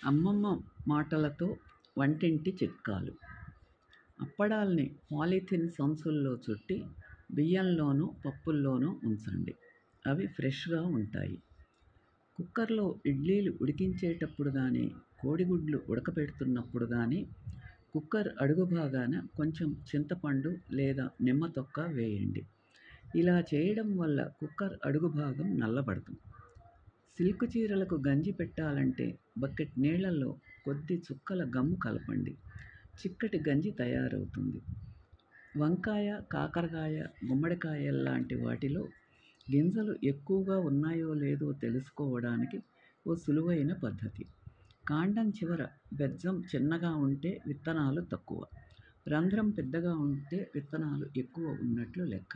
అమ్మమ్మ మాటలతో వంటింటి చిట్కాలు. అప్పడాల్ని పాలిథిన్ సంచుల్లో చుట్టి బియ్యంలోనో పప్పుల్లోనో ఉంచండి. అవి ఫ్రెష్గా ఉంటాయి. కుక్కర్లో ఇడ్లీలు ఉడికించేటప్పుడు కానీ, కోడిగుడ్లు ఉడకపెడుతున్నప్పుడు కానీ కుక్కర్ అడుగు భాగాన కొంచెం చింతపండు లేదా నిమ్మ తొక్క వేయండి. ఇలా చేయడం వల్ల కుక్కర్ అడుగు భాగం నల్లబడదు. సిల్క్ చీరలకు గంజి పెట్టాలంటే బకెట్ నీళ్లలో కొద్ది చుక్కల గమ్ము కలపండి. చిక్కటి గంజి తయారవుతుంది. వంకాయ, కాకరకాయ, గుమ్మడికాయల్లాంటి వాటిలో గింజలు ఎక్కువగా ఉన్నాయో లేదో తెలుసుకోవడానికి ఓ సులువైన పద్ధతి. కాండం చివర బెజ్జం చిన్నగా ఉంటే విత్తనాలు తక్కువ, రంధ్రం పెద్దగా ఉంటే విత్తనాలు ఎక్కువ ఉన్నట్లు లెక్క.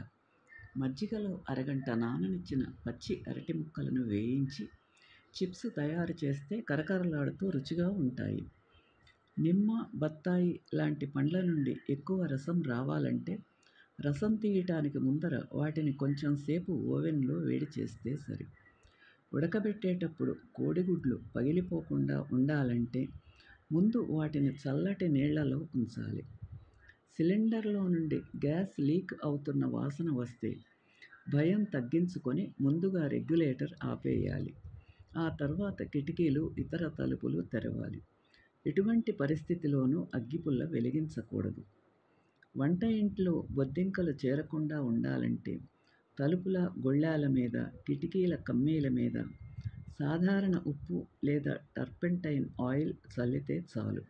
మజ్జిగలో అరగంట నాననిచ్చిన పచ్చి అరటి ముక్కలను వేయించి చిప్స్ తయారు చేస్తే కరకరలాడుతూ రుచిగా ఉంటాయి. నిమ్మ, బత్తాయి లాంటి పండ్ల నుండి ఎక్కువ రసం రావాలంటే రసం తీయటానికి ముందర వాటిని కొంచెం సేపు ఓవెన్లో వేడి చేస్తే సరి. ఉడకబెట్టేటప్పుడు కోడిగుడ్లు పగిలిపోకుండా ఉండాలంటే ముందు వాటిని చల్లటి నీళ్లలో ఉంచాలి. సిలిండర్లో నుండి గ్యాస్ లీక్ అవుతున్న వాసన వస్తే భయం తగ్గించుకొని ముందుగా రెగ్యులేటర్ ఆపేయాలి. ఆ తర్వాత కిటికీలు, ఇతర తలుపులు తెరవాలి. ఎటువంటి పరిస్థితిలోనూ అగ్గిపుల్ల వెలిగించకూడదు. వంట ఇంట్లో బొద్దింకలు చేరకుండా ఉండాలంటే తలుపుల గొళ్ళాల మీద, కిటికీల కమ్మీల మీద సాధారణ ఉప్పు లేదా టర్పెంటైన్ ఆయిల్ చల్లితే చాలు.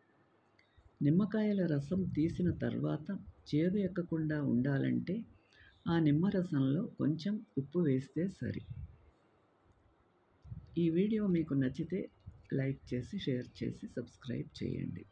నిమ్మకాయల రసం తీసిన తర్వాత చేదు ఎక్కకుండా ఉండాలంటే ఆ నిమ్మరసంలో కొంచెం ఉప్పు వేస్తే సరి. ఈ వీడియో మీకు నచ్చితే లైక్ చేసి, షేర్ చేసి, సబ్స్క్రైబ్ చేయండి.